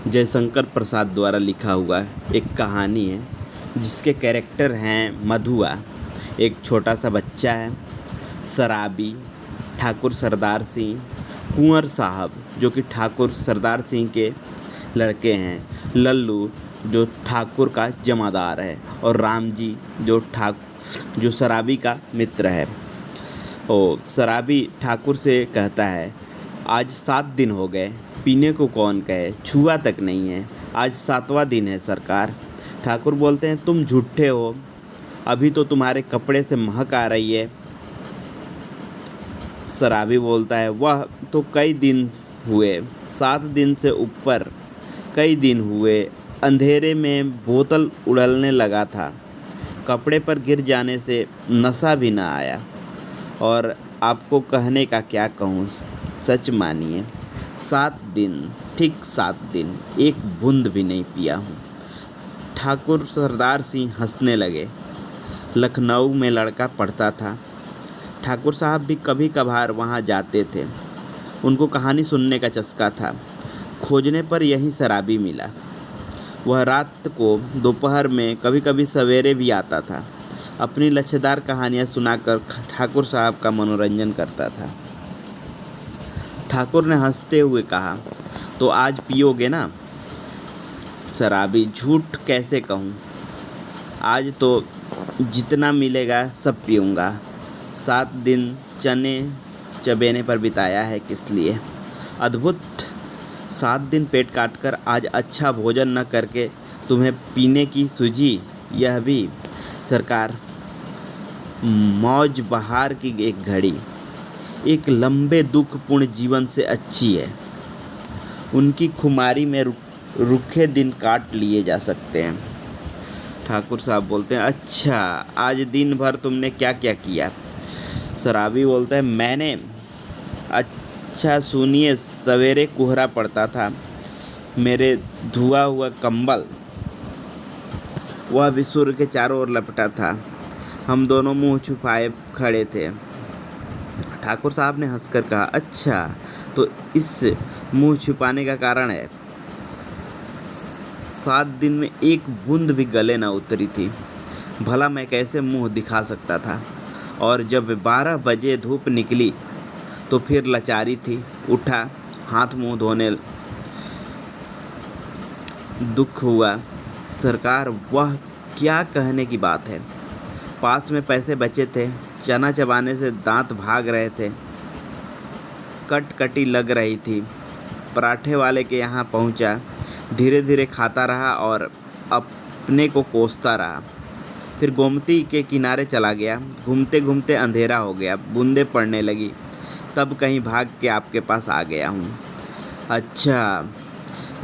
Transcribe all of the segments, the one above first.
जयशंकर प्रसाद द्वारा लिखा हुआ एक कहानी है जिसके कैरेक्टर हैं मधुआ, एक छोटा सा बच्चा है, शराबी, ठाकुर सरदार सिंह, कुंवर साहब जो कि ठाकुर सरदार सिंह के लड़के हैं, लल्लू जो ठाकुर का जमादार है और राम जी जो शराबी का मित्र है। शराबी ठाकुर से कहता है, आज 7 दिन हो गए, पीने को कौन कहे, छुआ तक नहीं है, आज 7वां दिन है सरकार। ठाकुर बोलते हैं, तुम झूठे हो, अभी तो तुम्हारे कपड़े से महक आ रही है। शराबी बोलता है, वह तो कई दिन हुए, 7 दिन से ऊपर कई दिन हुए, अंधेरे में बोतल उड़लने लगा था, कपड़े पर गिर जाने से नशा भी ना आया, और आपको कहने का क्या कहूँ, सच मानिए 7 दिन, ठीक 7 दिन, एक बूंद भी नहीं पिया हूँ। ठाकुर सरदार सिंह हंसने लगे। लखनऊ में लड़का पढ़ता था। ठाकुर साहब भी कभी कभार वहाँ जाते थे। उनको कहानी सुनने का चस्का था। खोजने पर यही शराबी मिला। वह रात को, दोपहर में, कभी कभी सवेरे भी आता था। अपनी लच्छेदार कहानियाँ सुनाकर ठाकुर साहब का मनोरंजन करता था। ठाकुर ने हंसते हुए कहा, तो आज पियोगे ना? शराबी, झूठ कैसे कहूँ, आज तो जितना मिलेगा सब पीऊँगा। 7 दिन चने चबेने पर बिताया है, किस लिए? अद्भुत, 7 दिन पेट काटकर आज अच्छा भोजन न करके तुम्हें पीने की सूझी, यह भी सरकार। मौज बहार की एक घड़ी एक लंबे दुखपूर्ण जीवन से अच्छी है। उनकी खुमारी में रुखे दिन काट लिए जा सकते हैं। ठाकुर साहब बोलते हैं, अच्छा, आज दिन भर तुमने क्या क्या किया? शराबी बोलता है, मैंने, अच्छा सुनिए, सवेरे कोहरा पड़ता था, मेरे धुआ हुआ कंबल वह भी सूर्य के चारों ओर लपटा था, हम दोनों मुंह छुपाए खड़े थे। ठाकुर साहब ने हंसकर कहा, अच्छा, तो इस मुंह छुपाने का कारण है? 7 दिन में एक बूंद भी गले न उतरी थी, भला मैं कैसे मुंह दिखा सकता था? और जब 12 बजे धूप निकली तो फिर लाचारी थी। उठा, हाथ मुंह धोने, दुख हुआ। सरकार, वह क्या कहने की बात है। पास में पैसे बचे थे, चना चबाने से दांत भाग रहे थे, कटकटी लग रही थी। पराठे वाले के यहाँ पहुँचा, धीरे धीरे खाता रहा और अपने को कोसता रहा। फिर गोमती के किनारे चला गया। घूमते घूमते अंधेरा हो गया, बूंदें पड़ने लगी, तब कहीं भाग के आपके पास आ गया हूँ। अच्छा,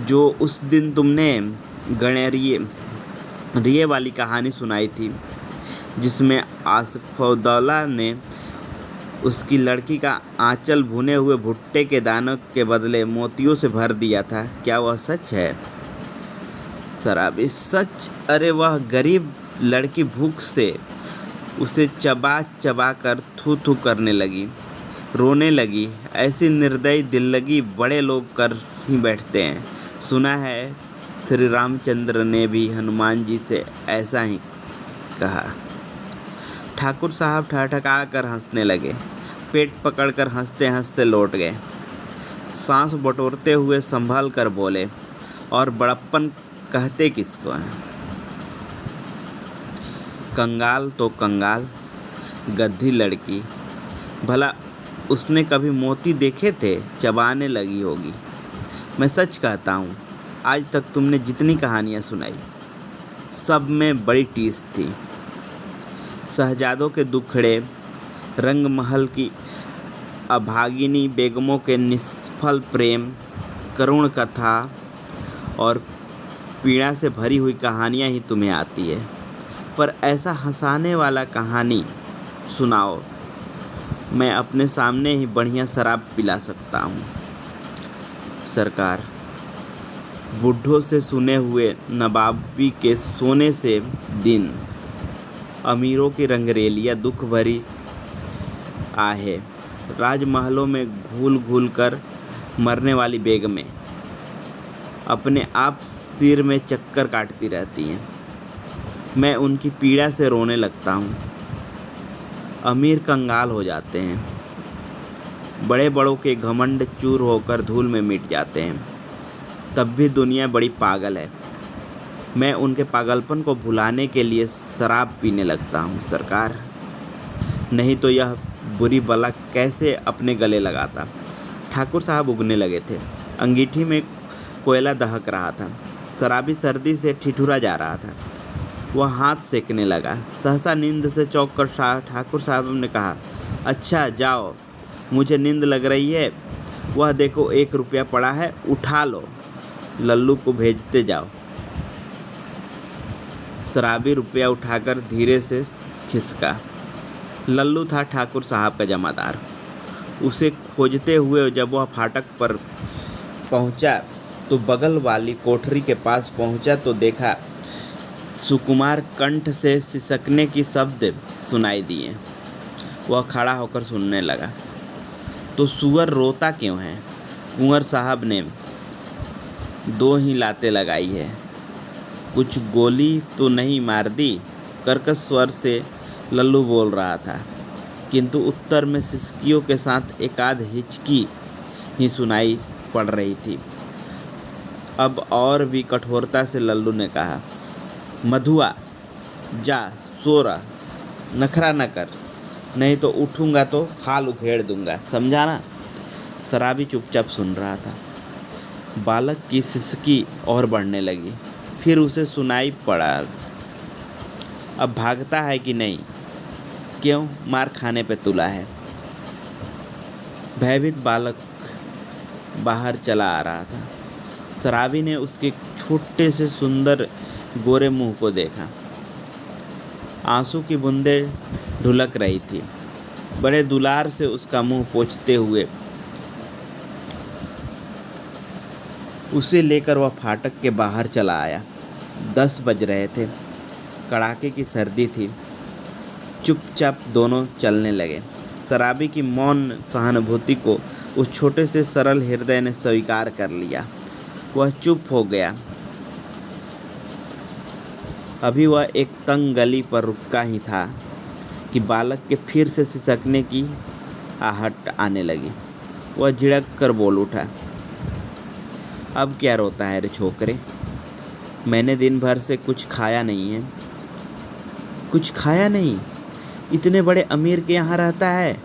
जो उस दिन तुमने गणेरिये वाली कहानी सुनाई थी, जिसमें आसफौदौला ने उसकी लड़की का आंचल भुने हुए भुट्टे के दानों के बदले मोतियों से भर दिया था, क्या वह सच है? शराबी, सच। अरे, वह गरीब लड़की भूख से उसे चबा चबा कर थू थू करने लगी, रोने लगी। ऐसी निर्दयी दिल्लगी बड़े लोग कर ही बैठते हैं। सुना है श्री रामचंद्र ने भी हनुमान जी से ऐसा ही कहा। ठाकुर साहब ठठका कर हंसने लगे, पेट पकड़कर हंसते हंसते लौट गए। सांस बटोरते हुए संभल कर बोले, और बड़प्पन कहते किसको हैं? कंगाल तो कंगाल, गद्दी लड़की, भला उसने कभी मोती देखे थे? चबाने लगी होगी। मैं सच कहता हूँ, आज तक तुमने जितनी कहानियाँ सुनाई, सब में बड़ी टीस थी। शहजादों के दुखड़े, रंग महल की अभागिनी बेगमों के निष्फल प्रेम, करुण कथा और पीड़ा से भरी हुई कहानियाँ ही तुम्हें आती है। पर ऐसा हंसाने वाला कहानी सुनाओ, मैं अपने सामने ही बढ़िया शराब पिला सकता हूँ। सरकार, बूढ़ों से सुने हुए नवाबी के सोने से दिन, अमीरों की रंगरेलियाँ दुख भरी आहे, राजमहलों में घूल घूल कर मरने वाली बेगमें, अपने आप सिर में चक्कर काटती रहती हैं। मैं उनकी पीड़ा से रोने लगता हूँ। अमीर कंगाल हो जाते हैं, बड़े बड़ों के घमंड चूर होकर धूल में मिट जाते हैं। तब भी दुनिया बड़ी पागल है। मैं उनके पागलपन को भुलाने के लिए शराब पीने लगता हूँ सरकार, नहीं तो यह बुरी बला कैसे अपने गले लगाता। ठाकुर साहब उगने लगे थे। अंगीठी में कोयला दहक रहा था। शराबी सर्दी से ठिठुरा जा रहा था। वह हाथ सेकने लगा। सहसा नींद से चौंक कर ठाकुर साहब ने कहा, अच्छा जाओ, मुझे नींद लग रही है। वह देखो 1 रुपया पड़ा है, उठा लो, लल्लू को भेजते जाओ। शराबी रुपया उठाकर धीरे से खिसका। लल्लू था ठाकुर साहब का जमादार। उसे खोजते हुए जब वह फाटक पर पहुंचा तो बगल वाली कोठरी के पास पहुंचा तो देखा सुकुमार कंठ से सिसकने की शब्द सुनाई दिए। वह खड़ा होकर सुनने लगा। तो सुअर रोता क्यों है? कुंवर साहब ने 2 ही लातें लगाई है, कुछ गोली तो नहीं मार दी? कर्कश स्वर से लल्लू बोल रहा था, किंतु उत्तर में सिसकियों के साथ एकाध हिचकी ही सुनाई पड़ रही थी। अब और भी कठोरता से लल्लू ने कहा, मधुआ जा सो रहा, नखरा न कर, नहीं तो उठूंगा तो खाल उखेड़ दूंगा, समझा ना? शराबी चुपचाप सुन रहा था। बालक की सिसकी और बढ़ने लगी। फिर उसे सुनाई पड़ा, अब भागता है कि नहीं? क्यों, मार खाने पे तुला है? भयभीत बालक बाहर चला आ रहा था। शराबी ने उसके छोटे से सुंदर गोरे मुंह को देखा। आंसू की बूंदें ढुलक रही थी। बड़े दुलार से उसका मुंह पोंछते हुए उसे लेकर वह फाटक के बाहर चला आया। 10 बज रहे थे। कड़ाके की सर्दी थी। चुपचाप दोनों चलने लगे। शराबी की मौन सहानुभूति को उस छोटे से सरल हृदय ने स्वीकार कर लिया। वह चुप हो गया। अभी वह एक तंग गली पर रुका ही था कि बालक के फिर से सिसकने की आहट आने लगी। वह झिड़क कर बोल उठा, अब क्या रोता है रे छोकरे? मैंने दिन भर से कुछ खाया नहीं है। कुछ खाया नहीं? इतने बड़े अमीर के यहाँ रहता है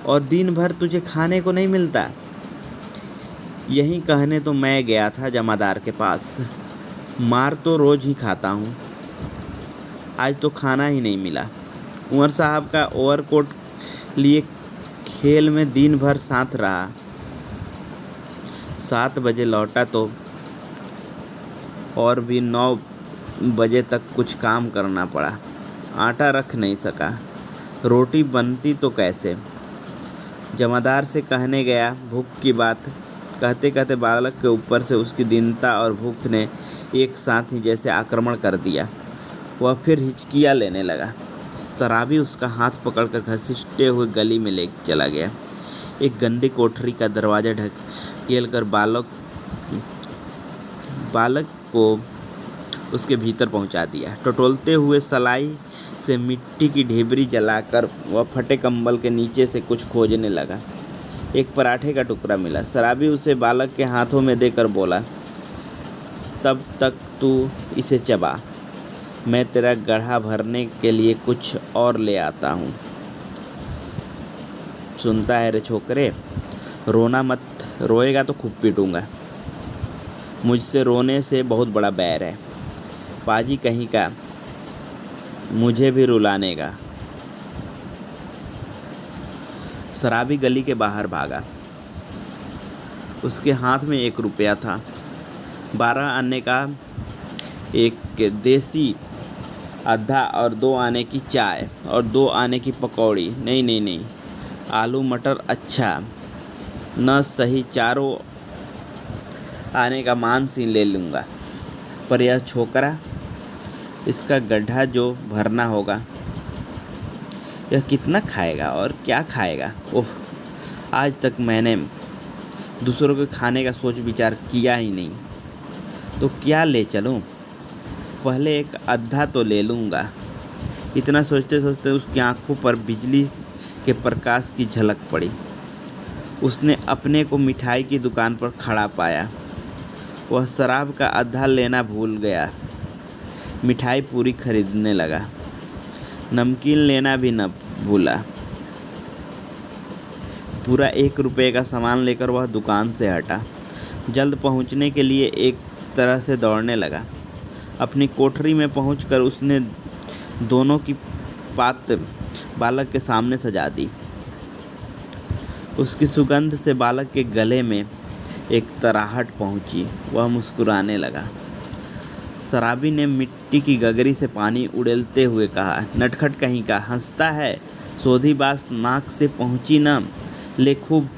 और दिन भर तुझे खाने को नहीं मिलता? यही कहने तो मैं गया था जमादार के पास। मार तो रोज ही खाता हूँ, आज तो खाना ही नहीं मिला। कुंवर साहब का ओवरकोट लिए खेल में दिन भर साथ रहा। 7 बजे लौटा तो और भी 9 बजे तक कुछ काम करना पड़ा। आटा रख नहीं सका, रोटी बनती तो कैसे? जमादार से कहने गया भूख की बात। कहते कहते बालक के ऊपर से उसकी दीनता और भूख ने एक साथ ही जैसे आक्रमण कर दिया। वह फिर हिचकियाँ लेने लगा। शराबी उसका हाथ पकड़कर घसीटते हुए गली में ले चला गया। एक गंदी कोठरी का दरवाज़ा ढकेल कर बालक को उसके भीतर पहुंचा दिया। टटोलते हुए सलाई से मिट्टी की ढेबरी जलाकर वह फटे कंबल के नीचे से कुछ खोजने लगा। एक पराठे का टुकड़ा मिला। शराबी उसे बालक के हाथों में देकर बोला, तब तक तू इसे चबा, मैं तेरा गड्ढा भरने के लिए कुछ और ले आता हूँ। सुनता है रे छोकरे? रोना मत, रोएगा तो खूब पीटूंगा। मुझसे रोने से बहुत बड़ा बैर है। पाजी कहीं का मुझे भी रुलाने का। शराबी गली के बाहर भागा। उसके हाथ में 1 रुपया था। 12 आने का एक देसी आधा और 2 आने की चाय और 2 आने की पकौड़ी। नहीं, आलू मटर अच्छा न सही, 4 आने का मांस ही ले लूँगा। पर यह छोकरा, इसका गड्ढा जो भरना होगा, यह कितना खाएगा और क्या खाएगा? ओह, आज तक मैंने दूसरों के खाने का सोच विचार किया ही नहीं। तो क्या ले चलूं? पहले एक अद्धा तो ले लूँगा। इतना सोचते सोचते उसकी आंखों पर बिजली के प्रकाश की झलक पड़ी। उसने अपने को मिठाई की दुकान पर खड़ा पाया। वह शराब का अद्धा लेना भूल गया। मिठाई पूरी खरीदने लगा। नमकीन लेना भी न भूला। पूरा 1 रुपये का सामान लेकर वह दुकान से हटा। जल्द पहुंचने के लिए एक तरह से दौड़ने लगा। अपनी कोठरी में पहुंचकर उसने दोनों की पात्र बालक के सामने सजा दी। उसकी सुगंध से बालक के गले में एक तराहट पहुंची। वह मुस्कुराने लगा। शराबी ने मिट्टी की गगरी से पानी उड़ेलते हुए कहा, नटखट कहीं का, हंसता है? सोधी बात नाक से पहुंची न, ले खूब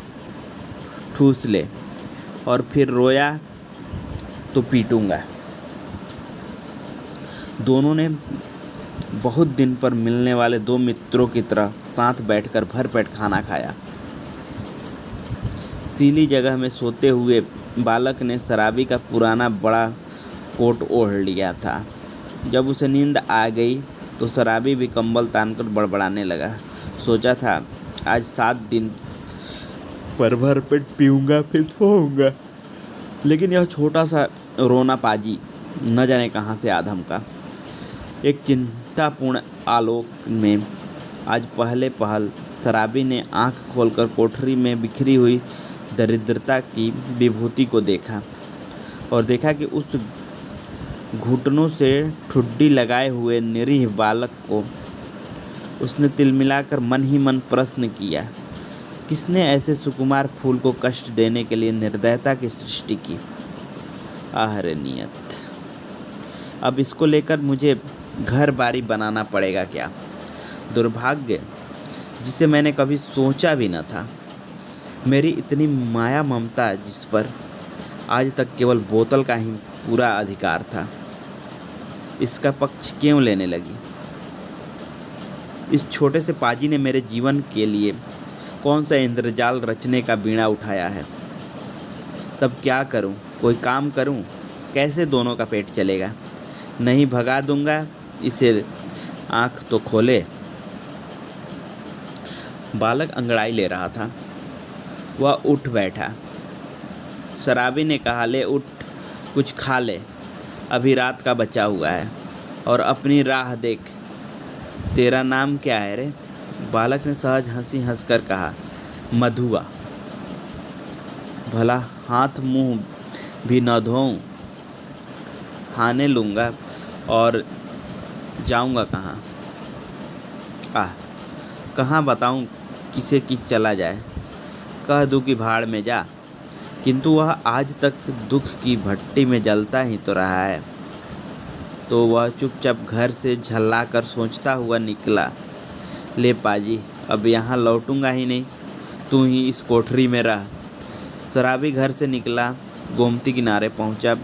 ठूस ले, और फिर रोया तो पीटूंगा। दोनों ने बहुत दिन पर मिलने वाले 2 मित्रों की तरह साथ बैठकर भरपेट खाना खाया। सीली जगह में सोते हुए बालक ने शराबी का पुराना बड़ा कोट ओढ़ लिया था। जब उसे नींद आ गई तो शराबी भी कंबल तानकर बड़बड़ाने लगा। सोचा था आज 7 दिन पर भरपेट पीऊँगा फिर सोऊंगा। लेकिन यह छोटा सा रोना पाजी न जाने कहाँ से आधम का। एक चिंतापूर्ण आलोक में आज पहले पहल शराबी ने आंख खोलकर कोठरी में बिखरी हुई दरिद्रता की विभूति को देखा, और देखा कि उस घुटनों से ठुड्डी लगाए हुए निरीह बालक को उसने तिलमिलाकर मन ही मन प्रश्न किया, किसने ऐसे सुकुमार फूल को कष्ट देने के लिए निर्दयता की सृष्टि की? आह रे नियत, अब इसको लेकर मुझे घर बारी बनाना पड़ेगा क्या? दुर्भाग्य जिसे मैंने कभी सोचा भी न था। मेरी इतनी माया ममता जिस पर आज तक केवल बोतल का ही पूरा अधिकार था, इसका पक्ष क्यों लेने लगी? इस छोटे से पाजी ने मेरे जीवन के लिए कौन सा इंद्रजाल रचने का बीड़ा उठाया है? तब क्या करूं? कोई काम करूं? कैसे दोनों का पेट चलेगा? नहीं भगा दूंगा इसे, आंख तो खोले। बालक अंगड़ाई ले रहा था। वह उठ बैठा। शराबी ने कहा, ले उठ, कुछ खा ले, अभी रात का बचा हुआ है, और अपनी राह देख। तेरा नाम क्या है रे? बालक ने सहज हंसी हंसकर कहा, मधुआ। भला हाथ मुंह भी न धोऊं, खाने लूँगा और जाऊँगा कहाँ? कहाँ बताऊँ किसे कि चला जाए? कह दूँ कि भाड़ में जा, किंतु वह आज तक दुख की भट्टी में जलता ही तो रहा है। तो वह चुपचाप घर से झल्लाकर सोचता हुआ निकला, ले पाजी, अब यहाँ लौटूंगा ही नहीं, तू ही इस कोठरी में रह। शराबी घर से निकला, गोमती किनारे पहुँचा,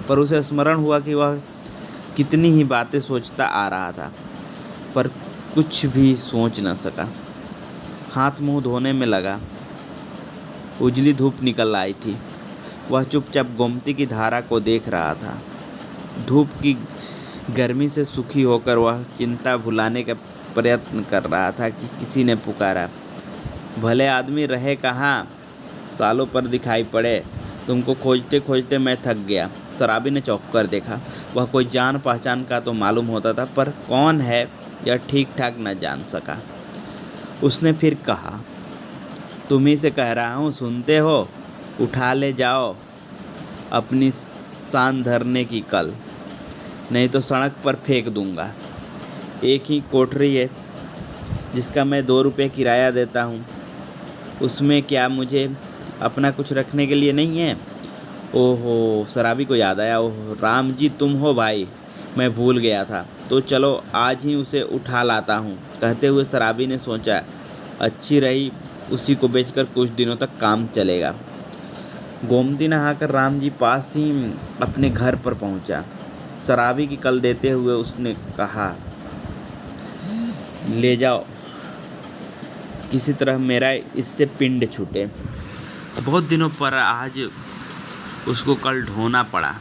पर उसे स्मरण हुआ कि वह कितनी ही बातें सोचता आ रहा था, पर कुछ भी सोच न सका। हाथ मुंह धोने में लगा। उजली धूप निकल आई थी। वह चुपचाप गोमती की धारा को देख रहा था। धूप की गर्मी से सुखी होकर वह चिंता भुलाने का प्रयत्न कर रहा था कि किसी ने पुकारा, भले आदमी रहे कहाँ, सालों पर दिखाई पड़े, तुमको खोजते खोजते मैं थक गया। शराबी ने चौंक कर देखा। वह कोई जान पहचान का तो मालूम होता था, पर कौन है यह ठीक ठाक न जान सका। उसने फिर कहा, तुम्ही से कह रहा हूँ, सुनते हो? उठा ले जाओ अपनी शान धरने की कल, नहीं तो सड़क पर फेंक दूंगा। एक ही कोठरी है जिसका मैं 2 रुपये किराया देता हूँ, उसमें क्या मुझे अपना कुछ रखने के लिए नहीं है? ओहो, शराबी को याद आया, ओह राम जी तुम हो भाई, मैं भूल गया था, तो चलो आज ही उसे उठा लाता हूँ। कहते हुए शराबी ने सोचा, अच्छी रही, उसी को बेचकर कुछ दिनों तक काम चलेगा। गोमती नहाकर राम जी पास ही अपने घर पर पहुँचा। शराबी की कल देते हुए उसने कहा, ले जाओ, किसी तरह मेरा इससे पिंड छूटे। बहुत दिनों पर आज उसको कल ढोना पड़ा।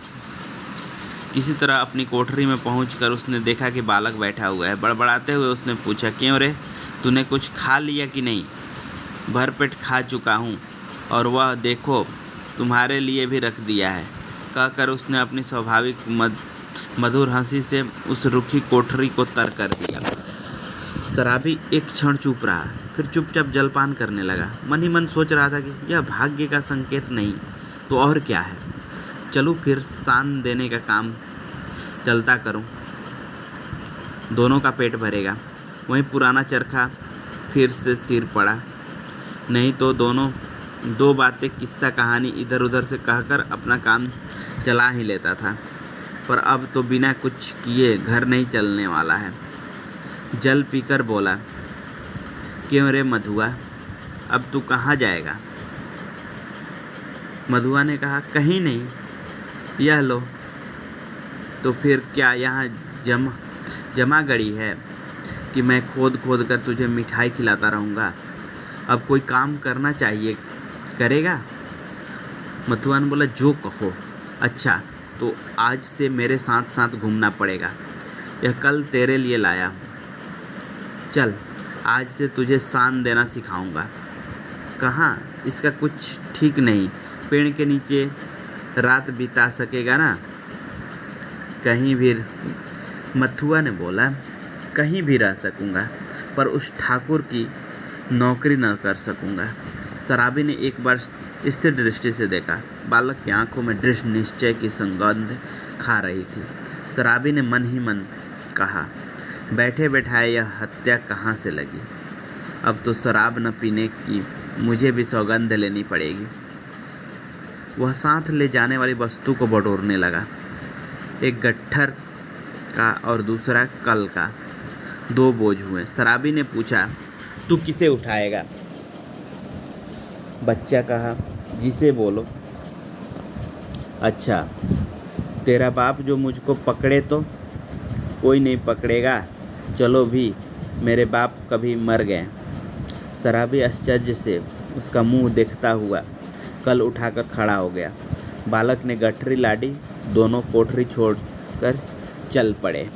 किसी तरह अपनी कोठरी में पहुंचकर उसने देखा कि बालक बैठा हुआ है। बड़बड़ाते हुए उसने पूछा, क्यों रे, तूने कुछ खा लिया कि नहीं? भरपेट खा चुका हूँ, और वह देखो तुम्हारे लिए भी रख दिया है, कहकर उसने अपनी स्वाभाविक मधुर हंसी से उस रुखी कोठरी को तर कर दिया। शराबी एक क्षण चुप रहा, फिर चुपचाप जलपान करने लगा। मन ही मन सोच रहा था कि यह भाग्य का संकेत नहीं तो और क्या है। चलूँ फिर सान देने का काम चलता करूं, दोनों का पेट भरेगा। वहीं पुराना चरखा फिर से सिर पड़ा। नहीं तो दोनों दो बातें किस्सा कहानी इधर उधर से कहकर अपना काम चला ही लेता था, पर अब तो बिना कुछ किए घर नहीं चलने वाला है। जल पीकर बोला, क्यों रे मधुआ, अब तू कहाँ जाएगा? मधुआ ने कहा, कहीं नहीं। यह लो। तो फिर क्या यहाँ जमा गड़ी है कि मैं खोद खोद कर तुझे मिठाई खिलाता रहूँगा? अब कोई काम करना चाहिए, करेगा? मधुआ ने बोला, जो कहो। अच्छा, तो आज से मेरे साथ साथ घूमना पड़ेगा। यह कल तेरे लिए लाया हूँ। चल, आज से तुझे सान देना सिखाऊंगा। कहाँ? इसका कुछ ठीक नहीं। पेड़ के नीचे रात बिता सकेगा ना? कहीं भी। मथुआ ने बोला, कहीं भी रह सकूंगा, पर उस ठाकुर की नौकरी न कर सकूंगा। शराबी ने एक बार स्थिर दृष्टि से देखा। बालक की आंखों में दृढ़ निश्चय की सुगंध खा रही थी। शराबी ने मन ही मन कहा, बैठे बैठाए यह हत्या कहाँ से लगी? अब तो शराब न पीने की मुझे भी सौगंध लेनी पड़ेगी। वह साथ ले जाने वाली वस्तु को बटोरने लगा। एक गट्ठर का और दूसरा कल का। 2 बोझ हुए। शराबी ने पूछा, तू किसे उठाएगा? बच्चा कहा, जिसे बोलो। अच्छा, तेरा बाप जो मुझको पकड़े तो? कोई नहीं पकड़ेगा, चलो भी, मेरे बाप कभी मर गए। शराबी आश्चर्य से उसका मुंह देखता हुआ कल उठाकर खड़ा हो गया। बालक ने गठरी लादी, दोनों कोठरी छोड़कर चल पड़े।